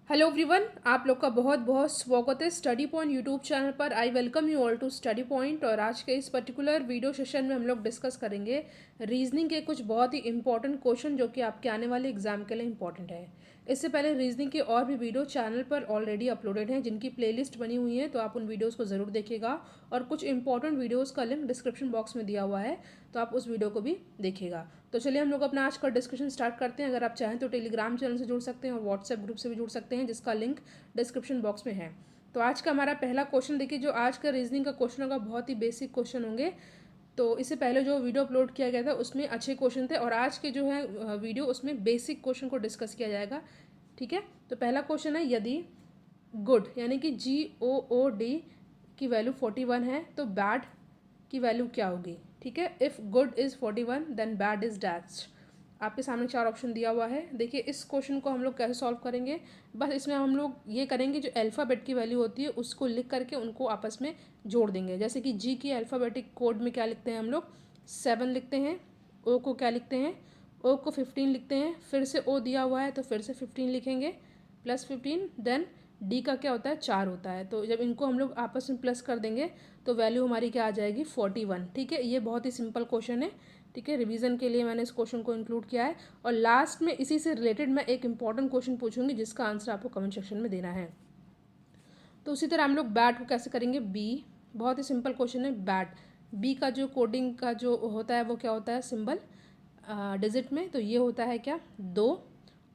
Hello everyone, आप लोग का बहुत बहुत स्वागत है स्टडी पॉइंट यूट्यूब चैनल पर। I welcome you all to study point. और आज के इस पर्टिकुलर वीडियो सेशन में हम लोग डिस्कस करेंगे रीजनिंग के कुछ बहुत ही इंपॉर्टेंट क्वेश्चन जो कि आपके आने वाले एग्जाम के लिए इंपॉर्टेंट है। इससे पहले रीजनिंग के और भी वीडियो चैनल पर ऑलरेडी अपलोडेड हैं जिनकी प्लेलिस्ट बनी हुई है, तो आप उन वीडियोज़ को ज़रूर देखिएगा। और कुछ इंपॉर्टेंट वीडियोज़ का लिंक डिस्क्रिप्शन बॉक्स में दिया हुआ है, तो आप उस वीडियो को भी देखिएगा। तो चलिए हम लोग अपना आज का डिस्कशन स्टार्ट करते हैं। अगर आप चाहें तो टेलीग्राम चैनल से जुड़ सकते हैं और व्हाट्सएप ग्रुप से भी जुड़ सकते हैं, जिसका लिंक डिस्क्रिप्शन बॉक्स में है। तो आज का हमारा पहला क्वेश्चन देखिए, जो आज का रीजनिंग का क्वेश्चन होगा बहुत ही बेसिक क्वेश्चन होंगे। तो इससे पहले जो वीडियो अपलोड किया गया था उसमें अच्छे क्वेश्चन थे, और आज के जो है वीडियो उसमें बेसिक क्वेश्चन को डिस्कस किया जाएगा। ठीक है, तो पहला क्वेश्चन है, यदि गुड यानी कि GOOD की वैल्यू 41 है तो बैड की वैल्यू क्या होगी। ठीक है, if good is 41 then bad is dash. आपके सामने चार ऑप्शन दिया हुआ है। देखिए इस क्वेश्चन को हम लोग कैसे सॉल्व करेंगे, बस इसमें हम लोग ये करेंगे, जो अल्फ़ाबेट की वैल्यू होती है उसको लिख करके उनको आपस में जोड़ देंगे। जैसे कि जी की अल्फ़ाबेटिक कोड में क्या लिखते हैं हम लोग, 7 लिखते हैं। ओ को क्या लिखते हैं, ओ को 15 लिखते हैं। फिर से ओ दिया हुआ है तो फिर से 15 लिखेंगे, +15। देन डी का क्या होता है, 4 होता है। तो जब इनको हम लोग आपस में प्लस कर देंगे तो वैल्यू हमारी क्या आ जाएगी, 41। ठीक है, ये बहुत ही सिंपल क्वेश्चन है। ठीक है, रिवीजन के लिए मैंने इस क्वेश्चन को इंक्लूड किया है। और लास्ट में इसी से रिलेटेड मैं एक इंपॉर्टेंट क्वेश्चन पूछूंगी जिसका आंसर आपको कमेंट सेक्शन में देना है। तो उसी तरह हम लोग बैट को कैसे करेंगे, बी, बहुत ही सिंपल क्वेश्चन है। बैट, बी का जो कोडिंग का जो होता है वो क्या होता है, सिंबल डिजिट में, तो ये होता है क्या, 2।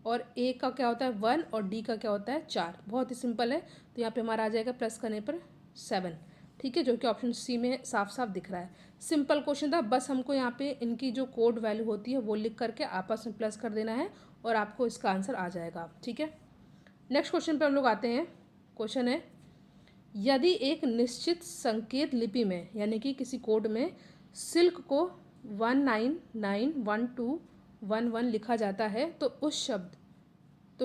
और ए का क्या होता है, 1। और डी का क्या होता है, 4। बहुत ही सिंपल है। तो यहाँ पे हमारा आ जाएगा प्लस करने पर 7। ठीक है, जो कि ऑप्शन सी में साफ साफ दिख रहा है। सिंपल क्वेश्चन था, बस हमको यहाँ पे इनकी जो कोड वैल्यू होती है वो लिख करके आपस में प्लस कर देना है और आपको इसका आंसर आ जाएगा। ठीक है, नेक्स्ट क्वेश्चन पे हम लोग आते हैं। क्वेश्चन है, यदि एक निश्चित संकेत लिपि में यानी कि किसी कोड में सिल्क को 19911211 लिखा जाता है तो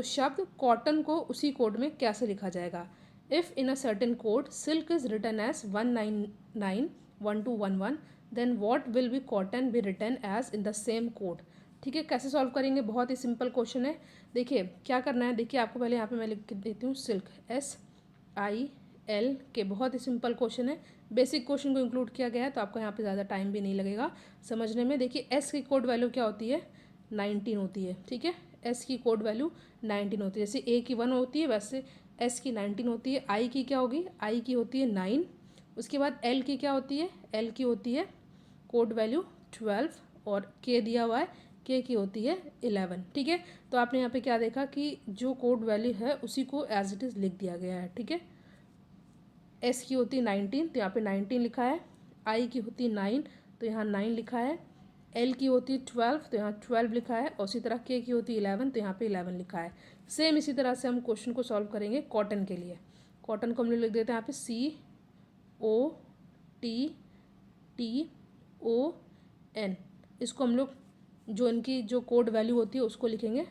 शब्द कॉटन को उसी कोड में कैसे लिखा जाएगा। If in a certain code silk is written as 1991211 then what will be cotton be written as in the same code. ठीक है, कैसे सॉल्व करेंगे, बहुत ही सिंपल क्वेश्चन है। देखिए क्या करना है, देखिए आपको पहले यहाँ पे मैं लिख के देती हूँ, सिल्क SIL के, बहुत ही सिंपल क्वेश्चन है। बेसिक क्वेश्चन को इंक्लूड किया गया है तो आपको यहाँ पे ज़्यादा टाइम भी नहीं लगेगा समझने में। देखिए एस की कोड वैल्यू क्या होती है, 19 होती है। ठीक है, एस की कोड वैल्यू 19 होती है। जैसे ए की 1 होती है वैसे एस की 19 होती है। आई की क्या होगी, आई की होती है 9। उसके बाद एल की क्या होती है, एल की होती है कोड वैल्यू 12। और के दिया हुआ है, के की होती है 11। ठीक है, तो आपने यहाँ पे क्या देखा कि जो कोड वैल्यू है उसी को एज इट इज़ लिख दिया गया है। ठीक है, एस की होती है 19 तो यहाँ पे 19 लिखा है। आई की होती है 9 तो यहाँ 9 लिखा है। एल की होती है 12 तो यहाँ 12 लिखा है। और उसी तरह के की होती है 11 तो यहाँ पे 11 लिखा है। सेम इसी तरह से हम क्वेश्चन को सॉल्व करेंगे कॉटन के लिए। कॉटन को हम लोग लिख देते हैं यहाँ पे COTTON। इसको हम लोग जो इनकी जो कोड वैल्यू होती है उसको लिखेंगे,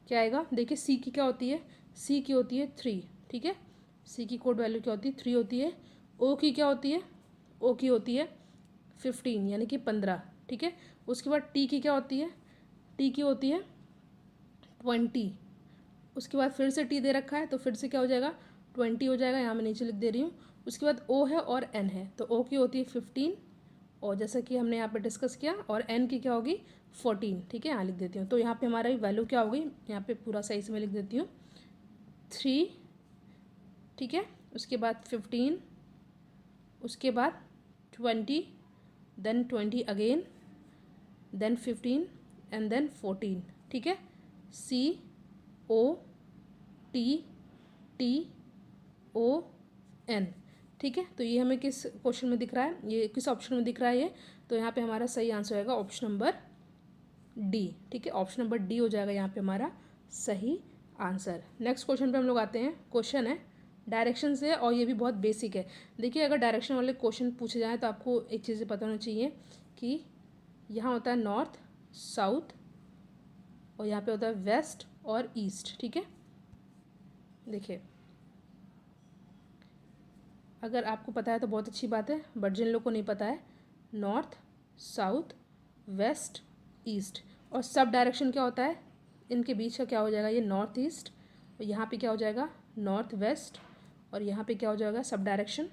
क्या आएगा। देखिए सी की क्या होती है, सी की होती है 3। ठीक है, सी की कोड वैल्यू क्या होती है, 3 होती है। ओ की क्या होती है, ओ की होती है 15 यानी कि 15। ठीक है, उसके बाद टी की क्या होती है, टी की होती है 20। उसके बाद फिर से टी दे रखा है तो फिर से क्या हो जाएगा, 20 हो जाएगा। यहाँ मैं नीचे लिख दे रही हूँ। उसके बाद ओ है और एन है, तो ओ की होती है 15 और जैसा कि हमने यहाँ पे डिस्कस किया, और एन की क्या होगी 14। ठीक है, यहाँ लिख देती हूँ। तो यहाँ पे हमारा वैल्यू क्या होगी, यहाँ पे पूरा सही से मैं लिख देती हूँ 3। ठीक है, उसके बाद 15, उसके बाद 20, then 20 again, then 15 and then 14। ठीक है, COTTON। ठीक है, तो ये हमें किस क्वेश्चन में दिख रहा है, ये किस ऑप्शन में दिख रहा है ये, तो यहाँ पे हमारा सही आंसर होगा ऑप्शन नंबर डी। ठीक है, ऑप्शन नंबर डी हो जाएगा यहाँ पे हमारा सही आंसर। नेक्स्ट क्वेश्चन पे हम लोग आते हैं। क्वेश्चन है डायरेक्शन से, और ये भी बहुत बेसिक है। देखिए अगर डायरेक्शन वाले क्वेश्चन पूछे जाएँ तो आपको एक चीज़ पता होना चाहिए कि यहाँ होता है नॉर्थ, साउथ, और यहाँ पे होता है वेस्ट और ईस्ट। ठीक है, देखिए अगर आपको पता है तो बहुत अच्छी बात है, बट जिन लोग को नहीं पता है, नॉर्थ, साउथ, वेस्ट, ईस्ट, और सब डायरेक्शन क्या होता है, इनके बीच का क्या हो जाएगा, ये नॉर्थ ईस्ट यहाँ पे क्या हो जाएगा नॉर्थ वेस्ट, और यहाँ पे क्या हो जाएगा सब डायरेक्शन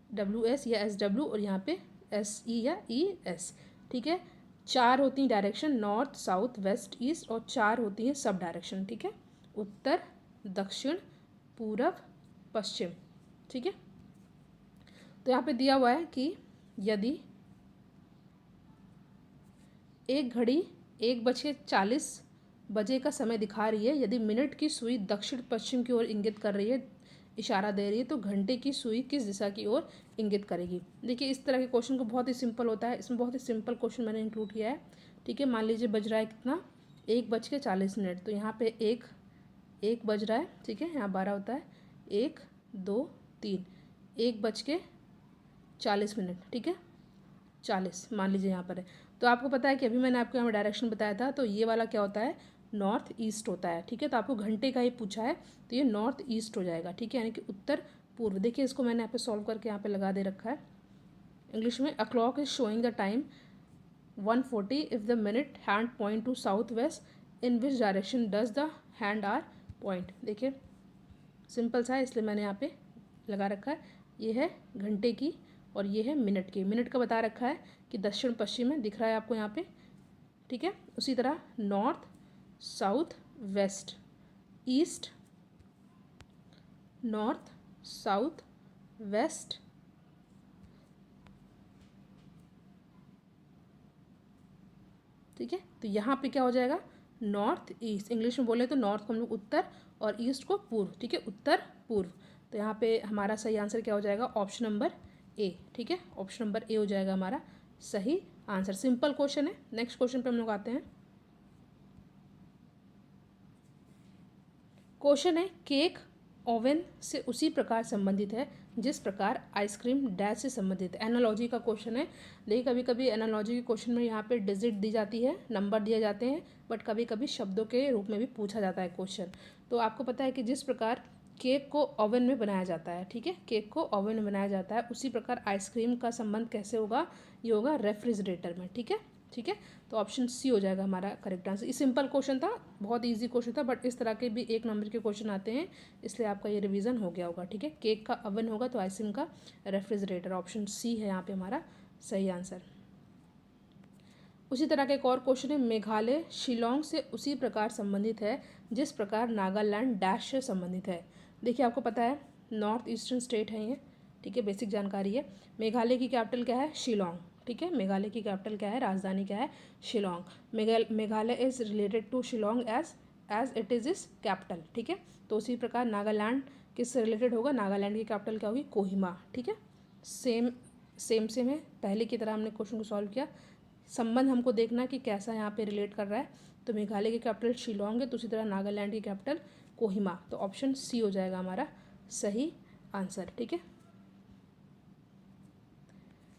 WS या SW, और यहाँ पे SE या ES। ठीक है, 4 होती हैं direction, north south west east, और 4 होती हैं सब डायरेक्शन। ठीक है, उत्तर दक्षिण पूरब पश्चिम। ठीक है, तो यहाँ पे दिया हुआ है कि यदि एक घड़ी 1:40 का समय दिखा रही है, यदि मिनट की सुई दक्षिण पश्चिम की ओर इंगित कर रही है, इशारा दे रही है, तो घंटे की सुई किस दिशा की ओर इंगित करेगी। देखिए इस तरह के क्वेश्चन को बहुत ही सिंपल होता है, इसमें बहुत ही सिंपल क्वेश्चन मैंने इंक्लूड किया है। ठीक है, मान लीजिए बज रहा है कितना 1:40, तो यहाँ पे एक बज रहा है। ठीक है, यहाँ 12 होता है, 1 2 3, 1:40। ठीक है, 40 मान लीजिए यहाँ पर है। तो आपको पता है कि अभी मैंने आपको यहाँ डायरेक्शन बताया था, तो ये वाला क्या होता है नॉर्थ ईस्ट होता है। ठीक है, तो आपको घंटे का ही पूछा है, तो ये नॉर्थ ईस्ट हो जाएगा। ठीक है, यानी कि उत्तर पूर्व। देखिए इसको मैंने यहाँ पे सॉल्व करके यहाँ पे लगा दे रखा है इंग्लिश में। A clock is showing the time 1:40 if the minute hand point to south west, in which direction does the hand hour point. देखिए सिंपल सा है, इसलिए मैंने यहाँ पे लगा रखा है। ये है घंटे की और ये है मिनट की। मिनट का बता रखा है कि दक्षिण पश्चिम में दिख रहा है आपको यहाँ पे। ठीक है, उसी तरह north south west east, north south west ठीक है, तो यहाँ पे क्या हो जाएगा नॉर्थ ईस्ट। इंग्लिश में बोले तो नॉर्थ को हम लोग उत्तर और ईस्ट को पूर्व। ठीक है, उत्तर पूर्व। तो यहाँ पे हमारा सही आंसर क्या हो जाएगा ऑप्शन नंबर ए। ठीक है, ऑप्शन नंबर ए हो जाएगा हमारा सही आंसर। सिंपल क्वेश्चन है। नेक्स्ट क्वेश्चन पे हम लोग आते हैं। क्वेश्चन है केक ओवन से उसी प्रकार संबंधित है जिस प्रकार आइसक्रीम डैश से संबंधित है। एनालॉजी का क्वेश्चन है। देखिए कभी कभी एनालॉजी के क्वेश्चन में यहाँ पे डिजिट दी जाती है, नंबर दिए जाते हैं, बट कभी कभी शब्दों के रूप में भी पूछा जाता है क्वेश्चन। तो आपको पता है कि जिस प्रकार केक को ओवन में बनाया जाता है, ठीक है, केक को ओवन में बनाया जाता है, उसी प्रकार आइसक्रीम का संबंध कैसे होगा, ये होगा रेफ्रिजरेटर में। ठीक है, ठीक है, तो ऑप्शन सी हो जाएगा हमारा करेक्ट आंसर। ये सिंपल क्वेश्चन था, बहुत इजी क्वेश्चन था, बट इस तरह के भी 1 नंबर के क्वेश्चन आते हैं, इसलिए आपका ये रिवीजन हो गया होगा। ठीक है, केक का ओवन होगा तो आइसक्रीम का रेफ्रिजरेटर। ऑप्शन सी है यहाँ पे हमारा सही आंसर। उसी तरह का एक और क्वेश्चन है मेघालय शिलोंग से उसी प्रकार संबंधित है जिस प्रकार नागालैंड डैश से संबंधित है। देखिए आपको पता है नॉर्थ ईस्टर्न स्टेट है ये। ठीक है, बेसिक जानकारी है। मेघालय की कैपिटल क्या है शिलोंग। ठीक है, मेघालय की कैपिटल क्या है, राजधानी क्या है Shillong. Meghalaya is related to Shillong as it is capital. ठीक है, तो उसी प्रकार नागालैंड किससे रिलेटेड होगा, नागालैंड की कैपिटल क्या होगी कोहिमा। ठीक है, सेम है, पहले की तरह हमने क्वेश्चन को सॉल्व किया। संबंध हमको देखना कि कैसा यहाँ पे रिलेट कर रहा है। तो मेघालय की कैपिटल शिलोंग है, तो उसी तरह नागालैंड की कैपिटल कोहिमा। तो ऑप्शन सी हो जाएगा हमारा सही आंसर। ठीक है,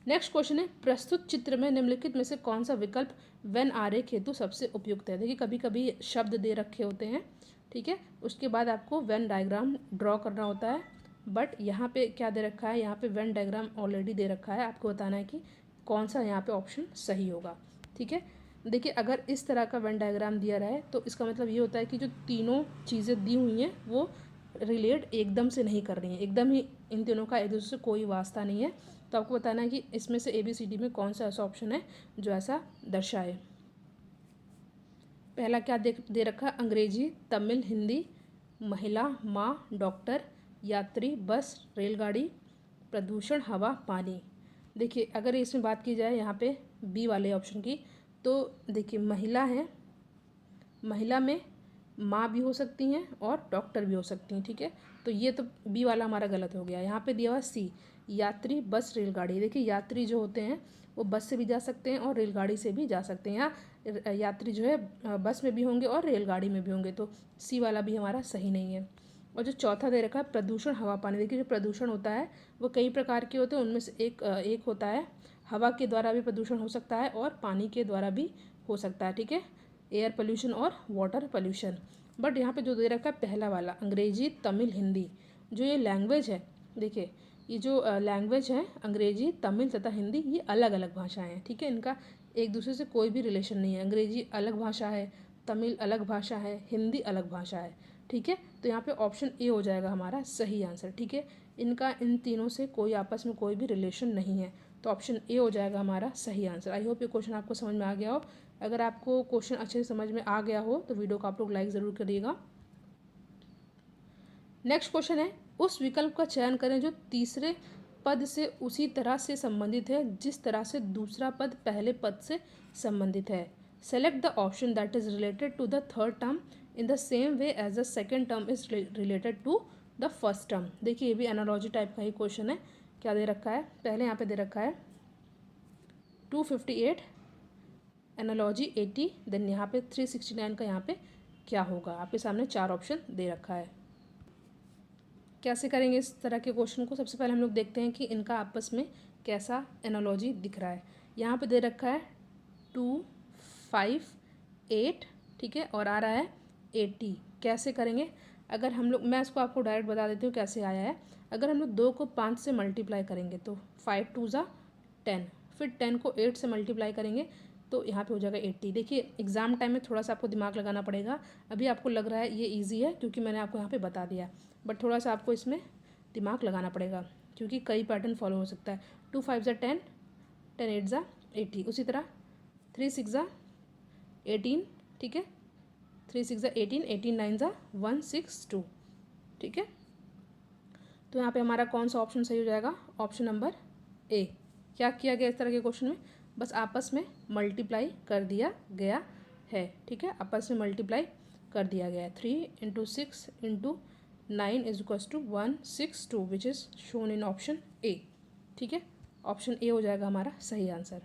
नेक्स्ट क्वेश्चन है प्रस्तुत चित्र में निम्नलिखित में से कौन सा विकल्प वेन आरेख हेतु सबसे उपयुक्त है। देखिए कभी कभी शब्द दे रखे होते हैं, ठीक है, उसके बाद आपको वेन डायग्राम ड्रॉ करना होता है, बट यहाँ पे क्या दे रखा है, यहाँ पे वेन डायग्राम ऑलरेडी दे रखा है। आपको बताना है कि कौन सा यहाँ पे ऑप्शन सही होगा। ठीक है, देखिए अगर इस तरह का वेन डायग्राम दिया रहा है तो इसका मतलब ये होता है कि जो तीनों चीज़ें दी हुई हैं वो रिलेट एकदम से नहीं कर रही हैं, एकदम ही इन तीनों का एक दूसरे से कोई वास्ता नहीं है। तो आपको बताना है कि इसमें से ABCD में कौन सा ऐसा ऑप्शन है जो ऐसा दर्शाए। पहला क्या दे रखा है, अंग्रेजी तमिल हिंदी, महिला माँ डॉक्टर, यात्री बस रेलगाड़ी, प्रदूषण हवा पानी। देखिए अगर इसमें बात की जाए यहाँ पे बी वाले ऑप्शन की, तो देखिए महिला है, महिला में माँ भी हो सकती हैं और डॉक्टर भी हो सकती हैं। ठीक है, तो ये तो बी वाला हमारा गलत हो गया। यहाँ पे दिया हुआ सी यात्री बस रेलगाड़ी। देखिए यात्री जो होते हैं वो बस से भी जा सकते हैं और रेलगाड़ी से भी जा सकते हैं। यहाँ यात्री जो है बस में भी होंगे और रेलगाड़ी में भी होंगे, तो सी वाला भी हमारा सही नहीं है। और जो चौथा दे रखा है प्रदूषण हवा पानी। देखिए जो प्रदूषण होता है वो कई प्रकार के होते हैं, उनमें से एक होता है हवा के द्वारा भी प्रदूषण हो सकता है और पानी के द्वारा भी हो सकता है। ठीक है, एयर पोल्यूशन और वाटर पोल्यूशन। बट यहाँ पे जो दे रखा है पहला वाला अंग्रेजी तमिल हिंदी, जो ये लैंग्वेज है, देखिए ये जो लैंग्वेज है अंग्रेजी तमिल तथा हिंदी, ये अलग अलग भाषाएं हैं। ठीक है, इनका एक दूसरे से कोई भी रिलेशन नहीं है। अंग्रेजी अलग भाषा है, तमिल अलग भाषा है, हिंदी अलग भाषा है, ठीक है। तो यहाँ पे ऑप्शन ए हो जाएगा हमारा सही आंसर, ठीक है। इनका इन तीनों से कोई आपस में कोई भी रिलेशन नहीं है, तो ऑप्शन ए हो जाएगा हमारा सही आंसर। आई होप ये क्वेश्चन आपको समझ में आ गया हो। अगर आपको क्वेश्चन अच्छे से समझ में आ गया हो तो वीडियो को आप लोग लाइक ज़रूर करिएगा। नेक्स्ट क्वेश्चन है, उस विकल्प का चयन करें जो तीसरे पद से उसी तरह से संबंधित है जिस तरह से दूसरा पद पहले पद से संबंधित है। Select the option that is related to the third term in the same way as the second term is related to the first term. देखिए ये भी एनालॉजी टाइप का ही क्वेश्चन है। क्या दे रखा है, पहले यहाँ पे दे रखा है 258 एनालॉजी 80, देन यहाँ पे 369 का यहाँ पे क्या होगा। आपके सामने 4 ऑप्शन दे रखा है। कैसे करेंगे इस तरह के क्वेश्चन को, सबसे पहले हम लोग देखते हैं कि इनका आपस में कैसा एनालॉजी दिख रहा है। यहाँ पे दे रखा है 2, 5, 8, ठीक है, और आ रहा है 80। कैसे करेंगे, अगर हम लोग, मैं इसको आपको डायरेक्ट बता देती हूँ कैसे आया है। अगर हम लोग 2 को 5 से मल्टीप्लाई करेंगे तो 5 2 ज़ा 10, फिर 10 को 8 से मल्टीप्लाई करेंगे तो यहाँ पे हो जाएगा 80। देखिए एग्जाम टाइम में थोड़ा सा आपको दिमाग लगाना पड़ेगा। अभी आपको लग रहा है ये इजी है क्योंकि मैंने आपको यहाँ पे बता दिया, बट थोड़ा सा आपको इसमें दिमाग लगाना पड़ेगा क्योंकि कई पैटर्न फॉलो हो सकता है। 2 5 ज़ा 10, 10 8 ज़ा 80, उसी तरह 3 6 ज़ा 18, ठीक है, 3 6 ज़ा 18, 18 9 ज़ा 162, ठीक है। तो यहाँ पे हमारा कौन सा ऑप्शन सही हो जाएगा, ऑप्शन नंबर ए। क्या किया गया इस तरह के क्वेश्चन में, बस आपस में मल्टीप्लाई कर दिया गया है, ठीक है, आपस में मल्टीप्लाई कर दिया गया है। 3 × 6 × 9 = 162 which is shown in option A, ठीक है। ऑप्शन ए हो जाएगा हमारा सही आंसर।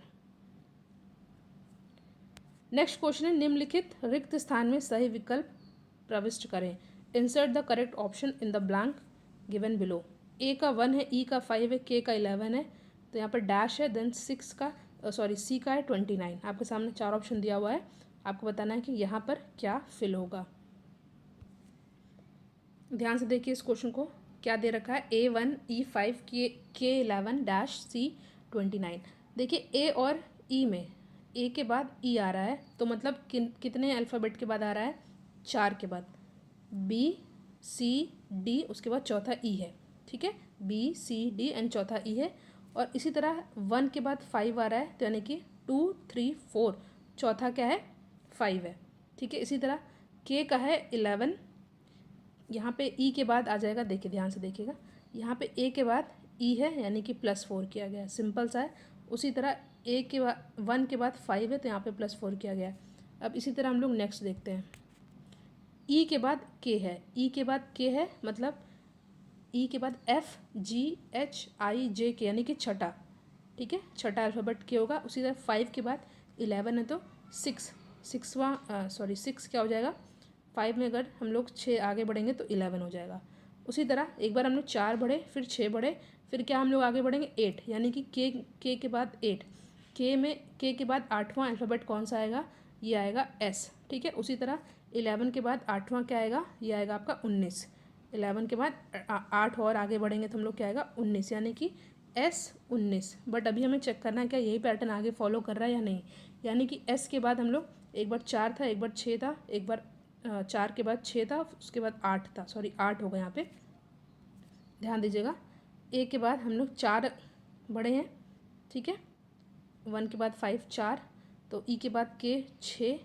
नेक्स्ट क्वेश्चन है, निम्नलिखित रिक्त स्थान में सही विकल्प प्रविष्ट करें। Insert the correct option in the blank given below. A का 1 है, ई का 5 है, के का 11 है, तो यहाँ पर डैश है, देन सी का है 29। आपके सामने 4 ऑप्शन दिया हुआ है, आपको बताना है कि यहाँ पर क्या फिल होगा। ध्यान से देखिए इस क्वेश्चन को, क्या दे रखा है, A1 E5 के 11 डैश C 29। देखिए ए और ई में ए के बाद ई आ रहा है, तो मतलब कितने अल्फ़ाबेट के बाद आ रहा है, 4 के बाद। B C D, उसके बाद चौथा ई है, ठीक है, B C D एंड चौथा ई है। और इसी तरह 1 के बाद 5 आ रहा है, तो यानी कि 2 3 4, चौथा क्या है, 5 है, ठीक है। इसी तरह के का है 11, यहाँ पे ई के बाद आ जाएगा, देखिए ध्यान से देखिएगा, यहाँ पे ए के बाद ई है यानी कि +4 किया गया है, सिंपल सा है। उसी तरह ए के बाद 1 के बाद 5 है तो यहाँ पे +4 किया गया है। अब इसी तरह हम लोग नेक्स्ट देखते हैं, ई के बाद के है, ई के बाद के है, मतलब ई के बाद FGHIJK यानी कि छठा, ठीक है, छठा अल्फ़ाबेट के होगा। उसी तरह 5 के बाद 11 है तो 6 क्या हो जाएगा, 5 में अगर हम लोग 6 आगे बढ़ेंगे तो 11 हो जाएगा। उसी तरह एक बार हम लोग 4 बढ़े, फिर 6 बढ़े, फिर क्या हम लोग आगे बढ़ेंगे 8, यानी कि के के बाद 8, के के बाद 8वां अल्फ़ाबेट कौन सा आएगा, ये आएगा S, ठीक है। उसी तरह 11 के बाद 8वां क्या आएगा, ये आएगा आपका 19। 11 के बाद 8 और आगे बढ़ेंगे तो हम लोग क्या आएगा 19, यानी कि S19। बट अभी हमें चेक करना है क्या यही पैटर्न आगे फॉलो कर रहा है या नहीं, यानी कि S के बाद हम लोग एक बार 4 था, एक बार 6 था, एक बार 4 के बाद 6 था, उसके बाद 8 था, 8 होगा यहाँ पे, ध्यान दीजिएगा। ए के बाद हम लोग 4 बढ़े हैं, ठीक है, 1 के बाद 5 4, तो ई के बाद के 6,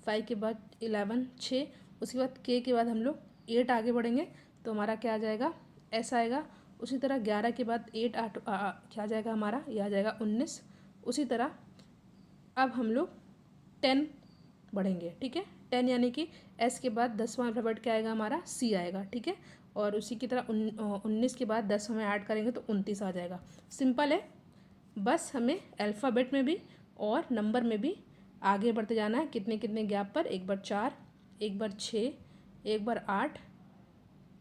5 के बाद 11 6, उसके बाद के बाद हम लोग 8 आगे बढ़ेंगे तो हमारा क्या आ जाएगा, ऐसा आएगा। उसी तरह 11 के बाद 8 8 क्या आ जाएगा हमारा, यह आ जाएगा 19। उसी तरह अब हम लोग 10 बढ़ेंगे, ठीक है, 10 यानी कि एस के बाद 10वां अल्फ़ाबेट क्या आएगा हमारा, सी आएगा, ठीक है। और उसी की तरह 19 के बाद 10 हमें ऐड करेंगे तो 29 आ जाएगा। सिंपल है, बस हमें अल्फ़ाबेट में भी और नंबर में भी आगे बढ़ते जाना है। कितने कितने गैप पर, एक बार 4, एक बार 6, एक बार 8,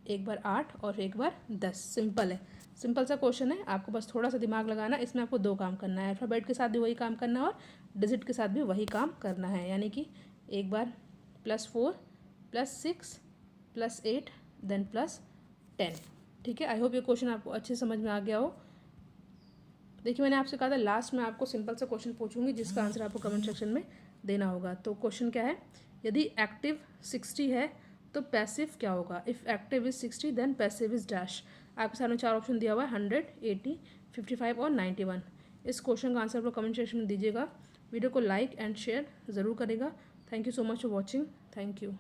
एक बार 8 और एक बार 10। सिंपल है, सिंपल सा क्वेश्चन है, आपको बस थोड़ा सा दिमाग लगाना। इसमें आपको 2 काम करना है, अल्फ़ाबेट के साथ भी वही काम करना है और डिजिट के साथ भी वही काम करना है, यानी कि एक बार +4 +6 +8 देन +10, ठीक है। आई होप ये क्वेश्चन आपको अच्छे समझ में आ गया हो। देखिए मैंने आपसे कहा था लास्ट में आपको सिंपल सा क्वेश्चन पूछूंगी जिसका आंसर आपको कमेंट सेक्शन में देना होगा। तो क्वेश्चन क्या है, यदि एक्टिव 60 है तो पैसिव क्या होगा? If active is 60 then passive is dash. आपके सामने 4 ऑप्शन दिया हुआ है, 100, 80, 55 और 91। इस क्वेश्चन का आंसर आप लोग कमेंट सेक्शन में दीजिएगा। वीडियो को लाइक एंड शेयर ज़रूर करेगा। Thank you so much for watching. Thank you.